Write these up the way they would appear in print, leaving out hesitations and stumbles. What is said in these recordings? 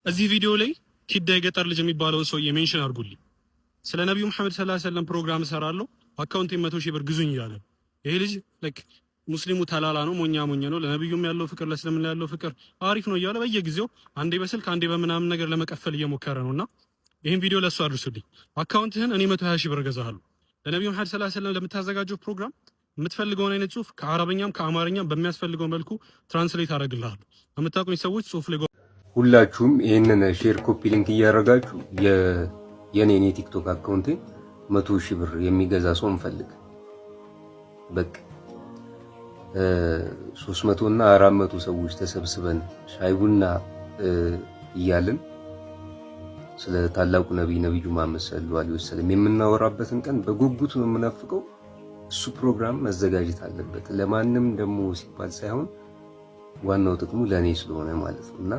እዚህ ቪዲዮ ላይ ኪዳ የገጠር ልጅ የሚባለውን ሰውዬ ሜንሽን አድርጉልኝ። ስለ ነብዩ መሐመድ ሰለላሁ ዐለይሂ ወሰለም ፕሮግራም እሰራለሁ አካውንቴ 100,000 ብር ግዙኝ እያለ ይሄ ልጅ ሙስሊሙ ተላላ ነው፣ ሞኛ ነው። ለነብዩም ያለው ፍቅር ለእስልምና ያለው ፍቅር አሪፍ ነው እያለ በየጊዜው አንዴ በስልክ አንዴ በምናምን ነገር ለመቀፈል እየሞከረ ነውና ይሄን ቪዲዮ ለሱ አድርሱልኝ። አካውንትህን እኔ 120,000 ብር እገዛለሁ። ለነብዩ መሐመድ ሰለላሁ ዐለይሂ ወሰለም ለምታዘጋጀው ፕሮግራም የምትፈልገውን አይነት ጽሁፍ ከአረበኛም ከአማርኛም በሚያስፈልገው መልኩ ትራንስሌት አደርግልሃለሁ። የምታውቁኝ ሰዎች ጽሁፍ ላይ ሁላችሁም ይሄንን ሼር ኮፒ ሊንክ እያደረጋችሁ የኔን የቲክቶክ አካውንቴ 100,000 ብር የሚገዛ ሰው እንፈልግ። በቃ 300 እና 400 ሰዎች ተሰብስበን ሻይ ቡና እያልን ስለ ታላቁ ነብዩ መሐመድ ሰለላሁ ዐለይሂ ወሰለም የምናወራበትን ቀን በጉጉት ነው የምናፍቀው። እሱ ፕሮግራም መዘጋጀት አለበት። ለማንም ደግሞ ሲባል ሳይሆን ዋናው ጥቅሙ ለኔ ስለሆነ ማለት ነውና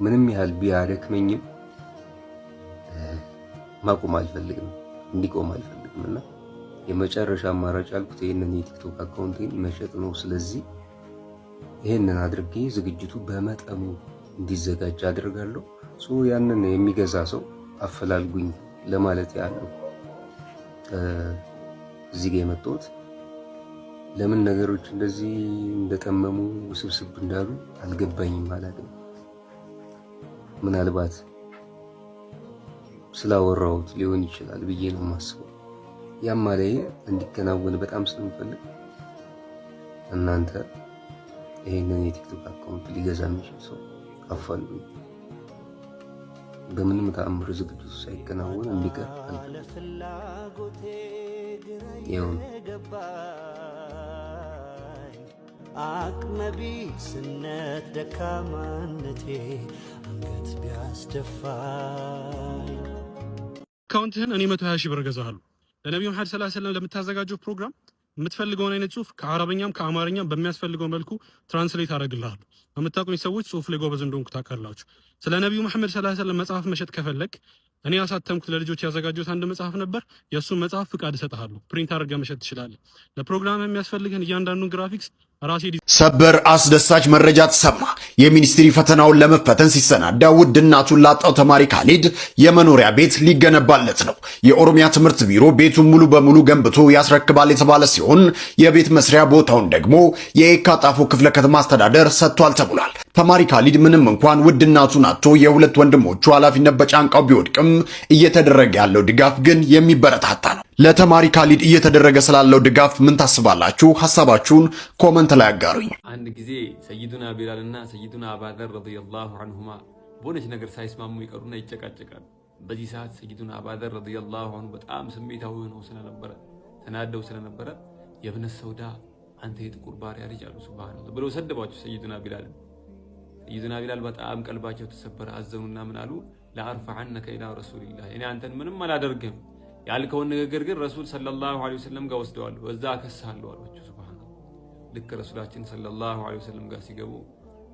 ምንም ያህል ቢያደክመኝም ማቆም አልፈልግም፣ እንዲቆም አልፈልግምና የመጨረሻ አማራጭ አልኩት ይሄንን የቲክቶክ አካውንቴን መሸጥ ነው። ስለዚህ ይሄንን አድርጌ ዝግጅቱ በመጠኑ እንዲዘጋጅ አድርጋለሁ። ያንን የሚገዛ ሰው አፈላልጉኝ ለማለት ያለው እዚህ ጋር የመጣሁት ለምን ነገሮች እንደዚህ እንደተመሙ ውስብስብ እንዳሉ አልገባኝም ማለት ነው። ምናልባት ስላወራሁት ሊሆን ይችላል ብዬ ነው የማስበው። ያም ማለት እንዲከናወን በጣም ስለምፈልግ እናንተ ይሄንን የቲክቶክ አካውንት ሊገዛ የሚችል ሰው አፋልጉኝ። በምንም ተአምር ዝግጅቱ ሳይከናወን እንዲቀር ይሁን። አቅመቢስነት ደካማነቴ አንገት ቢያስደፋኝ አካውንትህን እኔ 120,000 ብር እገዛለሁ። ለነብዩ መሐመድ ሰለላሁ ዐለይሂ ወሰለም ለምታዘጋጀው ፕሮግራም የምትፈልገውን አይነት ጽሁፍ ከአረበኛም ከአማርኛም በሚያስፈልገው መልኩ ትራንስሌት አደርግልሃለሁ። የምታውቁኝ ሰዎች ጽሁፍ ላይ ጎበዝ እንደሆንኩ ታውቃላችሁ። ስለ ነብዩ መሐመድ ሰለላሁ ዐለይሂ ወሰለም መጽሐፍ መሸጥ ከፈለክ እኔ ያሳተምኩት ለልጆች ያዘጋጀሁት አንድ መጽሐፍ ነበር። የእሱን መጽሐፍ ፍቃድ እሰጥሃለሁ። ፕሪንት አድርገህ መሸጥ ትችላለህ። ለፕሮግራም የሚያስፈልግህን እያንዳንዱን ግራፊክስ ራሴ ሰበር አስደሳች መረጃ ተሰማ። የሚኒስትሪ ፈተናውን ለመፈተን ሲሰናዳ ውድ እናቱን ላጣው ተማሪ ካሊድ የመኖሪያ ቤት ሊገነባለት ነው። የኦሮሚያ ትምህርት ቢሮ ቤቱን ሙሉ በሙሉ ገንብቶ ያስረክባል የተባለ ሲሆን የቤት መስሪያ ቦታውን ደግሞ የየካ ጣፎ ክፍለ ከተማ አስተዳደር ሰጥቷል ተብሏል። ተማሪ ካሊድ ምንም እንኳን ውድ እናቱን አጥቶ የሁለት ወንድሞቹ ኃላፊነት በጫንቃው ቢወድቅም እየተደረገ ያለው ድጋፍ ግን የሚበረታታ ነው። ለተማሪ ካሊድ እየተደረገ ስላለው ድጋፍ ምን ታስባላችሁ? ሐሳባችሁን ኮመንት ላይ አጋሩኝ። አንድ ጊዜ ሰይዱና ቢላልና ሰይዱና አባዘር ረዲየላሁ ዐንሁማ በሆነች ነገር ሳይስማሙ ይቀሩና ይጨቃጨቃሉ። በዚህ ሰዓት ሰይዱና አባዘር ረዲየላሁ ዐንሁ በጣም ስሜታዊ ሆነው ስለነበረ ተናደው ስለነበረ የብነ ሰውዳ አንተ የጥቁር ባሪያ ልጅ አሉ ሱብሃንአላህ ብለው ሰደቧቸው ሰይዱና ቢላል። ሰይዱና ቢላል በጣም ቀልባቸው ተሰበረ፣ አዘኑና ምን አሉ? ለአርፈዐነከ ኢላ ረሱሊላህ እኔ አንተን ምንም አላደርግም ያልከውን ንግግር ግን ረሱል ሰለላሁ ዐለይሂ ወሰለም ጋር ወስደዋለሁ፣ እዛ አከሳለሁ አሏቸው። ሱብሃንአላህ። ልክ ረሱላችን ሰለላሁ ዐለይሂ ወሰለም ጋር ሲገቡ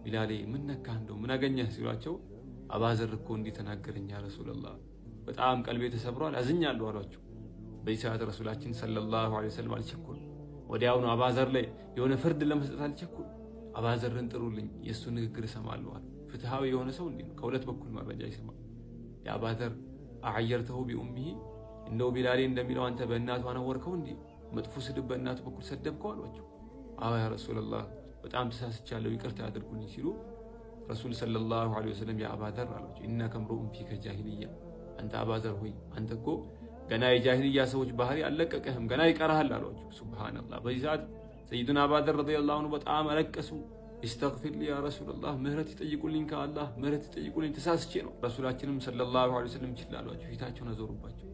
ቢላሌ ምን ነካህ እንደው ምን አገኘህ ሲሏቸው አባዘር እኮ እንዲህ ተናገረኝ ያ ረሱላህ፣ በጣም ቀልቤ ተሰብሯል፣ አዝኛለሁ አሏቸው። በዚህ ሰዓት ረሱላችን ሰለላሁ ዐለይሂ ወሰለም አልቸኮሉ። ወዲያውኑ አባዘር ላይ የሆነ ፍርድ ለመስጠት አልቸኮሉ። አባዘርን ጥሩልኝ የእሱ ንግግር እሰማለሁ አሉ። ፍትሃዊ የሆነ ሰው እንዲህ ነው፣ ከሁለት በኩል መረጃ ይሰማል። የአባዘር አዓየርተሁ ቢኡሚሂ እንደው ቢላሌ እንደሚለው አንተ በእናቱ አነወርከው እንዴ? መጥፎ ስድብ በእናቱ በኩል ሰደብከው አሏቸው። አዎ ያ ረሱላህ በጣም ተሳስቻለሁ ይቅርታ አድርጉልኝ ሲሉ ረሱል ሰለላሁ ዐለይሂ ወሰለም ያ አባዘር አሏቸው ኢነከ ምሩኡን ፊከ ጃሂልያ፣ አንተ አባዘር ሆይ አንተ እኮ ገና የጃሂልያ ሰዎች ባህሪ አልለቀቀህም ገና ይቀርሃል አሏቸው። ሱብሃንአላህ። በዚህ ሰዓት ሰይዱና አባዘር ረዲየላሁ ዐንሁ በጣም አለቀሱ። ኢስተግፊር ሊ ያ ረሱላህ ምህረት ይጠይቁልኝ ከአላህ ምህረት ይጠይቁልኝ ተሳስቼ ነው። ረሱላችንም ሰለላሁ ዐለይሂ ወሰለም ችላሏቸው፣ ፊታቸውን አዞሩባቸው።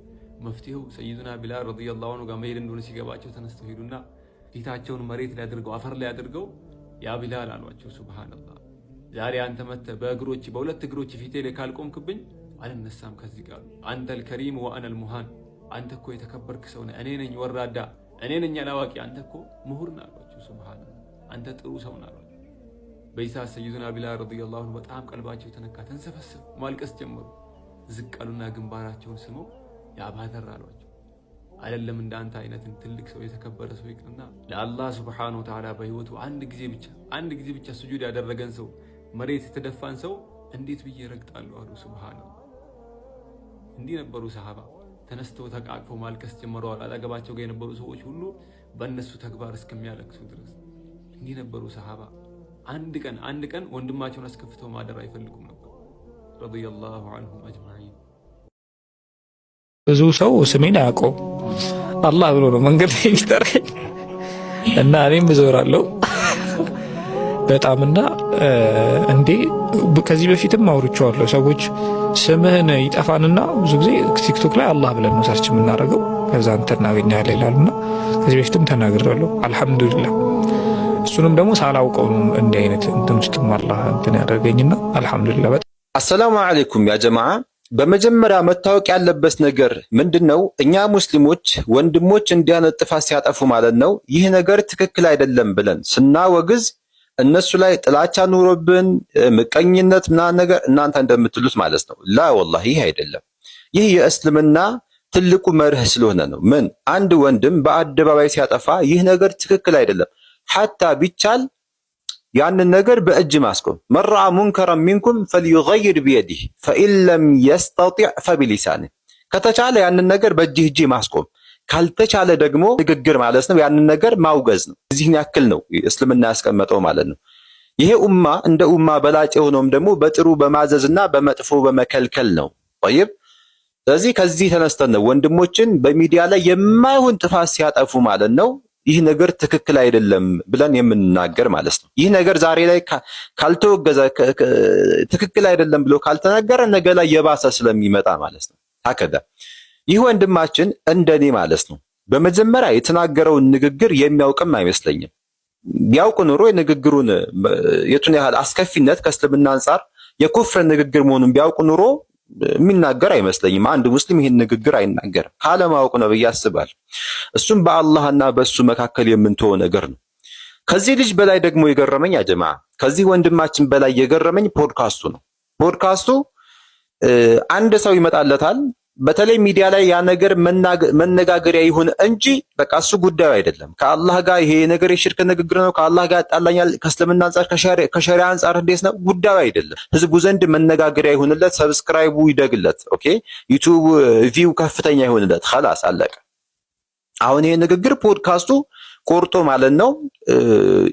መፍትሄው ሰይዱና ቢላል ረዲየላሁ ዐንሁ ጋር መሄድ እንደሆነ ሲገባቸው ተነስተው ሄዱና ፊታቸውን መሬት ላይ አድርገው አፈር ላይ አድርገው ያ ቢላል አሏቸው። ሱብሃንአላህ ዛሬ አንተ መተህ በሁለት እግሮች ፊቴ ላይ ካልቆምክብኝ አልነሳም ከዚህ ጋር። አንተል ከሪም ወአነል ሙሃን፣ አንተ እኮ የተከበርክ ሰው ነህ፣ እኔ ነኝ ወራዳ፣ እኔ ነኝ አላዋቂ፣ አንተ እኮ ምሁር ነህ አሏቸው። ሱብሃንአላህ አንተ ጥሩ ሰው ነህ አሏቸው። በይሳ ሰይዱና ቢላል ረዲየላሁ ዐንሁ በጣም ቀልባቸው ተነካ፣ ተንሰፈሰፉ፣ ማልቀስ ጀመሩ። ዝቅ አሉና ግንባራቸውን ስመው ያባዘር አሏቸው አይደለም እንዳንተ አይነትን ትልቅ ሰው የተከበረ ሰው ይቅርና ለአላህ ሱብሓነሁ ወተዓላ በህይወቱ አንድ ጊዜ ብቻ ሱጁድ ያደረገን ሰው መሬት የተደፋን ሰው እንዴት ብዬ ረግጣለሁ አሉ። ሱብሃንአላህ። እንዲህ ነበሩ ሰሃባ። ተነስተው ተቃቅፈው ማልቀስ ጀመረዋል። አጠገባቸው ጋር የነበሩ ሰዎች ሁሉ በእነሱ ተግባር እስከሚያለቅሱ ድረስ እንዲህ ነበሩ ሰሃባ። አንድ ቀን ወንድማቸውን አስከፍተው ማደር አይፈልጉም ነበር። ረዲየላሁ ዐንሁም አጅማዒን። ብዙ ሰው ስሜን አያውቀውም። አላህ ብሎ ነው መንገድ ላይ የሚጠራኝ እና እኔም እዞራለሁ በጣምና እንዴ ከዚህ በፊትም አውርቼዋለሁ። ሰዎች ስምህን ይጠፋንና ብዙ ጊዜ ቲክቶክ ላይ አላህ ብለን ነው ሰርች የምናደርገው ከዛ አንተ እናገኛለን ይላሉና ከዚህ በፊትም ተናግሬያለሁ። አልሐምዱሊላህ እሱንም ደግሞ ሳላውቀው እንዲህ አይነት እንትን ውስጥም አላህ እንትን ያደርገኝና አልሐምዱሊላህ። አሰላሙ አለይኩም ያ ጀማዓ። በመጀመሪያ መታወቅ ያለበት ነገር ምንድነው? እኛ ሙስሊሞች ወንድሞች እንዲህ አይነት ጥፋት ሲያጠፉ ማለት ነው ይህ ነገር ትክክል አይደለም ብለን ስናወግዝ እነሱ ላይ ጥላቻ ኑሮብን ምቀኝነት ምናምን ነገር እናንተ እንደምትሉት ማለት ነው። ላ ወላሂ ይህ አይደለም። ይህ የእስልምና ትልቁ መርህ ስለሆነ ነው። ምን አንድ ወንድም በአደባባይ ሲያጠፋ ይህ ነገር ትክክል አይደለም ሐታ ቢቻል ያንን ነገር በእጅ ማስቆም። መራ ሙንከረን ሚንኩም ፈልዩገይር ቢየዲህ ፈኢን ለም የስተጢዕ ፈቢሊሳኒህ። ከተቻለ ያንን ነገር በእጅ ማስቆም፣ ካልተቻለ ደግሞ ንግግር ማለት ነው። ያንን ነገር ማውገዝ ነው። እዚህን ያክል ነው እስልምና ያስቀመጠው ማለት ነው። ይሄ ኡማ እንደ ኡማ በላጭ የሆነውም ደግሞ በጥሩ በማዘዝና በመጥፎ በመከልከል ነው። ጠይብ። ስለዚህ ከዚህ ተነስተን ነው ወንድሞችን በሚዲያ ላይ የማይሆን ጥፋት ሲያጠፉ ማለት ነው ይህ ነገር ትክክል አይደለም ብለን የምንናገር ማለት ነው። ይህ ነገር ዛሬ ላይ ካልተወገዘ ትክክል አይደለም ብሎ ካልተነገረ ነገ ላይ የባሰ ስለሚመጣ ማለት ነው። ታከዳ ይህ ወንድማችን እንደኔ ማለት ነው በመጀመሪያ የተናገረውን ንግግር የሚያውቅም አይመስለኝም። ቢያውቅ ኑሮ የንግግሩን የቱን ያህል አስከፊነት ከእስልምና አንጻር የኩፍር ንግግር መሆኑን ቢያውቅ ኑሮ የሚናገር አይመስለኝም። አንድ ሙስሊም ይህን ንግግር አይናገርም። ካለማወቅ ነው ብዬ አስባለሁ። እሱም በአላህና በእሱ መካከል የምንተወው ነገር ነው። ከዚህ ልጅ በላይ ደግሞ የገረመኝ አጀማ ከዚህ ወንድማችን በላይ የገረመኝ ፖድካስቱ ነው። ፖድካስቱ አንድ ሰው ይመጣለታል። በተለይ ሚዲያ ላይ ያ ነገር መነጋገሪያ ይሁን እንጂ በቃ እሱ ጉዳዩ አይደለም። ከአላህ ጋር ይሄ ነገር የሽርክ ንግግር ነው፣ ከአላህ ጋር ያጣላኛል፣ ከእስልምና አንጻር ከሸሪዓ አንጻር እንዴት ነው ጉዳዩ አይደለም። ህዝቡ ዘንድ መነጋገሪያ ይሁንለት፣ ሰብስክራይቡ ይደግለት፣ ኦኬ ዩቲዩብ ቪው ከፍተኛ ይሁንለት፣ خلاص አለቀ። አሁን ይሄ ንግግር ፖድካስቱ ቆርጦ ማለት ነው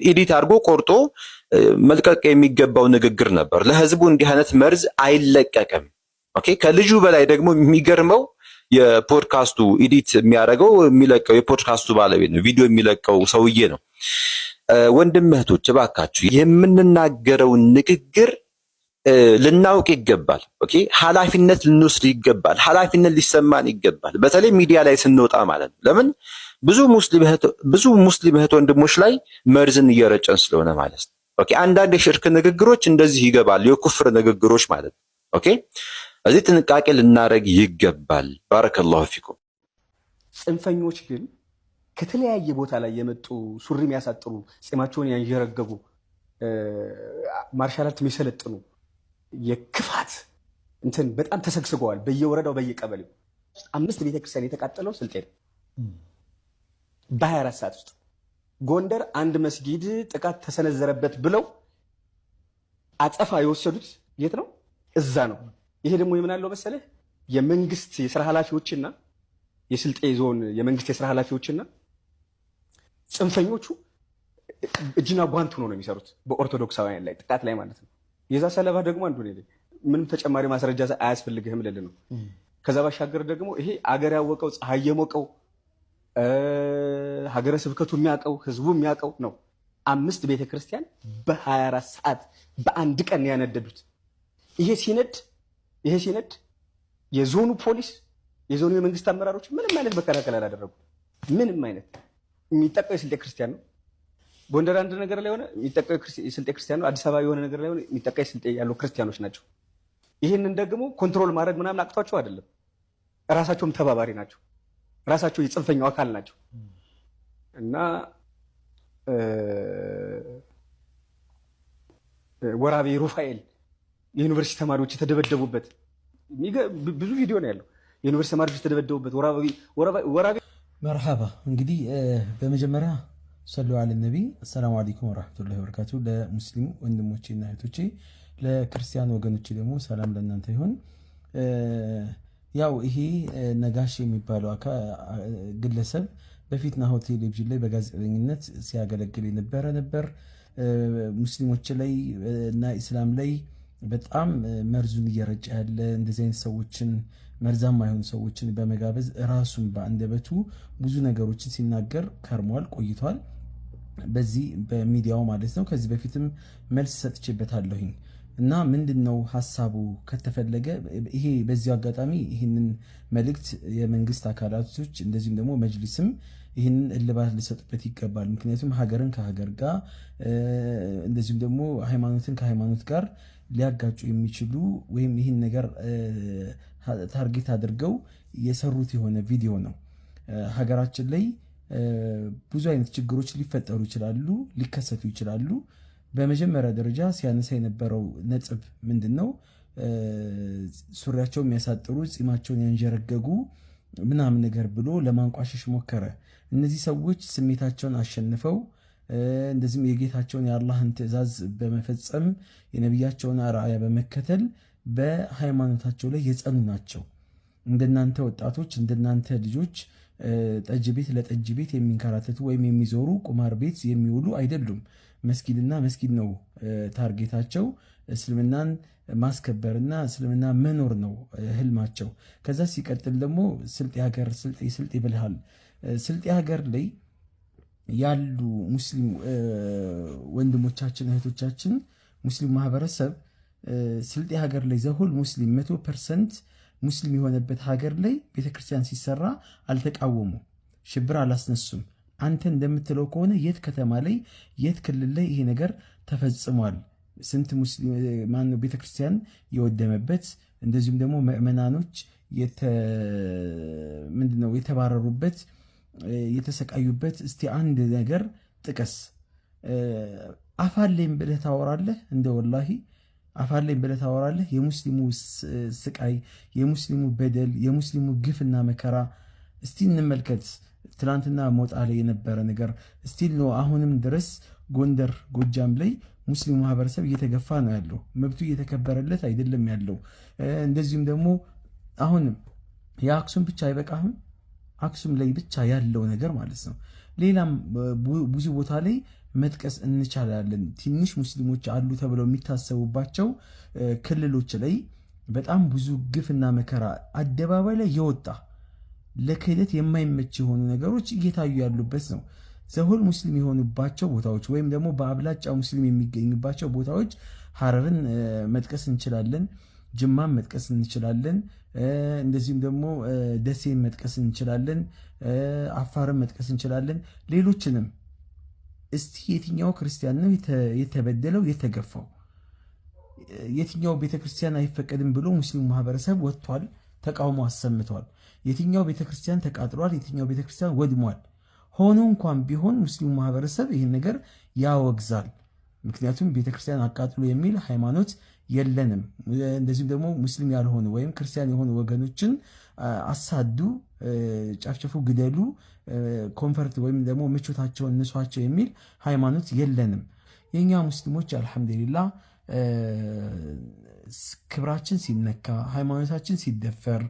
ኤዲት አድርጎ ቆርጦ መልቀቅ የሚገባው ንግግር ነበር። ለህዝቡ እንዲህ አይነት መርዝ አይለቀቅም። ኦኬ ከልጁ በላይ ደግሞ የሚገርመው የፖድካስቱ ኤዲት የሚያደርገው የሚለቀው የፖድካስቱ ባለቤት ነው። ቪዲዮ የሚለቀው ሰውዬ ነው። ወንድም እህቶች እባካችሁ የምንናገረው ንግግር ልናውቅ ይገባል። ኦኬ ኃላፊነት ልንወስድ ይገባል። ኃላፊነት ሊሰማን ይገባል። በተለይ ሚዲያ ላይ ስንወጣ ማለት ነው። ለምን ብዙ ሙስሊም እህት ወንድሞች ላይ መርዝን እየረጨን ስለሆነ ማለት ነው። ኦኬ አንዳንድ የሽርክ ንግግሮች እንደዚህ ይገባሉ፣ የኩፍር ንግግሮች ማለት ነው። ኦኬ እዚህ ጥንቃቄ ልናደርግ ይገባል። ባረከላሁ ፊኩም። ጽንፈኞች ግን ከተለያየ ቦታ ላይ የመጡ ሱሪ የሚያሳጥሩ ጺማቸውን ያንዠረገጉ ማርሻል አርት የሚሰለጥኑ የክፋት እንትን በጣም ተሰግስገዋል። በየወረዳው በየቀበሌው 5 ቤተክርስቲያን የተቃጠለው ስልጤ ነው በ24 ሰዓት ውስጥ። ጎንደር አንድ መስጊድ ጥቃት ተሰነዘረበት ብለው አጸፋ የወሰዱት የት ነው? እዛ ነው። ይሄ ደግሞ የምናለው መሰለህ የመንግስት የሥራ ኃላፊዎችና የስልጤ ዞን የመንግስት የሥራ ኃላፊዎችና ጽንፈኞቹ እጅና ጓንት ሆነው ነው የሚሰሩት በኦርቶዶክሳውያን ላይ ጥቃት ላይ ማለት ነው። የዛ ሰለባ ደግሞ አንዱ ነው። ምንም ተጨማሪ ማስረጃ አያስፈልግህም ልል ነው። ከዛ ባሻገር ደግሞ ይሄ አገር ያወቀው ፀሐይ የሞቀው ሀገረ ስብከቱ የሚያውቀው ህዝቡ የሚያውቀው ነው። 5 ቤተክርስቲያን በ24 ሰዓት በአንድ ቀን ያነደዱት። ይሄ ሲነድ የዞኑ ፖሊስ የዞኑ የመንግስት አመራሮች ምንም አይነት መከላከል አላደረጉ። ምንም አይነት የሚጠቀው የስልጤ ክርስቲያን ነው። ጎንደር አንድ ነገር ላይ ሆነ የሚጠቀው የስልጤ ክርስቲያን ነው። አዲስ አበባ የሆነ ነገር ላይ ሆነ የሚጠቀው የስልጤ ያሉ ክርስቲያኖች ናቸው። ይህንን ደግሞ ኮንትሮል ማድረግ ምናምን አቅቷቸው አይደለም። ራሳቸውም ተባባሪ ናቸው። ራሳቸው የጽንፈኛው አካል ናቸው። እና ወራቤ ሩፋኤል የዩኒቨርሲቲ ተማሪዎች የተደበደቡበት ብዙ ቪዲዮ ነው ያለው። የዩኒቨርሲቲ ተማሪዎች የተደበደቡበት ወራቤ መርሐባ። እንግዲህ በመጀመሪያ ሰሉ አለ ነቢ። አሰላሙ አለይኩም ወራህመቱላሂ ወበረካቱ። ለሙስሊም ወንድሞቼ እና እህቶቼ ለክርስቲያን ወገኖች ደግሞ ሰላም ለእናንተ ይሁን። ያው ይሄ ነጋሽ የሚባለው ግለሰብ በፊት ናሁ ቴሌቪዥን ላይ በጋዜጠኝነት ሲያገለግል የነበረ ነበር። ሙስሊሞች ላይ እና ኢስላም ላይ በጣም መርዙን እየረጨ ያለ እንደዚህ አይነት ሰዎችን መርዛማ የሆኑ ሰዎችን በመጋበዝ ራሱን በአንደበቱ ብዙ ነገሮችን ሲናገር ከርሟል ቆይቷል። በዚህ በሚዲያው ማለት ነው። ከዚህ በፊትም መልስ ሰጥቼበታለሁኝ እና ምንድነው ሐሳቡ ከተፈለገ ይሄ በዚህ አጋጣሚ ይህንን መልእክት የመንግስት አካላቶች እንደዚሁም ደግሞ መጅሊስም ይህንን እልባት ሊሰጡበት ይገባል። ምክንያቱም ሀገርን ከሀገር ጋር እንደዚሁም ደግሞ ሃይማኖትን ከሃይማኖት ጋር ሊያጋጩ የሚችሉ ወይም ይህን ነገር ታርጌት አድርገው የሰሩት የሆነ ቪዲዮ ነው። ሀገራችን ላይ ብዙ አይነት ችግሮች ሊፈጠሩ ይችላሉ፣ ሊከሰቱ ይችላሉ። በመጀመሪያ ደረጃ ሲያነሳ የነበረው ነጥብ ምንድነው? ሱሪያቸውን የሚያሳጥሩ ጺማቸውን ያንጀረገጉ ምናምን ነገር ብሎ ለማንቋሸሽ ሞከረ። እነዚህ ሰዎች ስሜታቸውን አሸንፈው እንደዚህም የጌታቸውን የአላህን ትዕዛዝ በመፈጸም የነቢያቸውን አርአያ በመከተል በሃይማኖታቸው ላይ የጸኑ ናቸው። እንደናንተ ወጣቶች እንደናንተ ልጆች ጠጅ ቤት ለጠጅ ቤት የሚንከራተቱ ወይም የሚዞሩ ቁማር ቤት የሚውሉ አይደሉም። መስጊድና መስጊድ ነው ታርጌታቸው። እስልምናን ማስከበርና እስልምና መኖር ነው ህልማቸው። ከዛ ሲቀጥል ደግሞ ስልጤ ሀገር ስልጤ ብልሃል ስልጤ ሀገር ላይ ያሉ ሙስሊም ወንድሞቻችን እህቶቻችን ሙስሊም ማህበረሰብ ስልጤ ሀገር ላይ ዘሁል ሙስሊም 100% ሙስሊም የሆነበት ሀገር ላይ ቤተክርስቲያን ሲሰራ አልተቃወሙ፣ ሽብር አላስነሱም። አንተ እንደምትለው ከሆነ የት ከተማ ላይ የት ክልል ላይ ይሄ ነገር ተፈጽሟል? ስንት ሙስሊም ማነው ቤተክርስቲያን የወደመበት እንደዚሁም ደግሞ ምዕመናኖች ምንድነው የተባረሩበት የተሰቃዩበት? እስቲ አንድ ነገር ጥቀስ። አፋለኝ ብለህ ታወራለህ? እንደ ወላሂ አፋለኝ ብለህ ታወራለህ? የሙስሊሙ ስቃይ፣ የሙስሊሙ በደል፣ የሙስሊሙ ግፍና መከራ እስቲ እንመልከት። ትናንትና ሞጣ ላይ የነበረ ነገር እስቲል ነው። አሁንም ድረስ ጎንደር፣ ጎጃም ላይ ሙስሊሙ ማህበረሰብ እየተገፋ ነው ያለው። መብቱ እየተከበረለት አይደለም ያለው። እንደዚሁም ደግሞ አሁንም የአክሱም ብቻ አይበቃህም? አክሱም ላይ ብቻ ያለው ነገር ማለት ነው። ሌላም ብዙ ቦታ ላይ መጥቀስ እንቻላለን። ትንሽ ሙስሊሞች አሉ ተብለው የሚታሰቡባቸው ክልሎች ላይ በጣም ብዙ ግፍና መከራ አደባባይ ላይ የወጣ ለክህደት የማይመች የሆኑ ነገሮች እየታዩ ያሉበት ነው። ዘሁል ሙስሊም የሆኑባቸው ቦታዎች ወይም ደግሞ በአብላጫ ሙስሊም የሚገኙባቸው ቦታዎች ሐረርን መጥቀስ እንችላለን፣ ጅማን መጥቀስ እንችላለን፣ እንደዚሁም ደግሞ ደሴን መጥቀስ እንችላለን፣ አፋርን መጥቀስ እንችላለን፣ ሌሎችንም። እስቲ የትኛው ክርስቲያን ነው የተበደለው የተገፋው? የትኛው ቤተክርስቲያን አይፈቀድም ብሎ ሙስሊሙ ማህበረሰብ ወጥቷል፣ ተቃውሞ አሰምቷል? የትኛው ቤተክርስቲያን ተቃጥሏል? የትኛው ቤተክርስቲያን ወድሟል? ሆኖ እንኳን ቢሆን ሙስሊሙ ማህበረሰብ ይህን ነገር ያወግዛል። ምክንያቱም ቤተክርስቲያን አቃጥሎ የሚል ሃይማኖት የለንም። እንደዚሁም ደግሞ ሙስሊም ያልሆኑ ወይም ክርስቲያን የሆኑ ወገኖችን አሳዱ፣ ጨፍጨፉ፣ ግደሉ፣ ኮንፈርት ወይም ደግሞ ምቾታቸውን ንሷቸው የሚል ሃይማኖት የለንም። የኛ ሙስሊሞች አልሐምዱሊላህ ክብራችን ሲነካ፣ ሃይማኖታችን ሲደፈር፣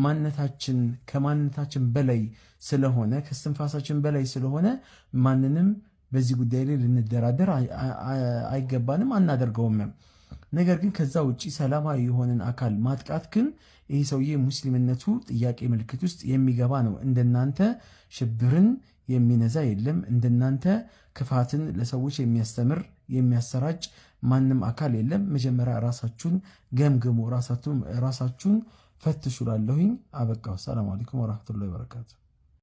ማንነታችን ከማንነታችን በላይ ስለሆነ ከስትንፋሳችን በላይ ስለሆነ ማንንም በዚህ ጉዳይ ላይ ልንደራደር አይገባንም፣ አናደርገውም። ነገር ግን ከዛ ውጪ ሰላማዊ የሆነን አካል ማጥቃት ግን ይህ ሰውዬ ሙስሊምነቱ ጥያቄ ምልክት ውስጥ የሚገባ ነው። እንደናንተ ሽብርን የሚነዛ የለም። እንደናንተ ክፋትን ለሰዎች የሚያስተምር የሚያሰራጭ ማንም አካል የለም። መጀመሪያ ራሳችሁን ገምግሙ፣ ራሳችሁን ፈትሹ። ላለሁኝ አበቃው። ሰላም አለይኩም ወራህመቱላሂ ወበረካቱ።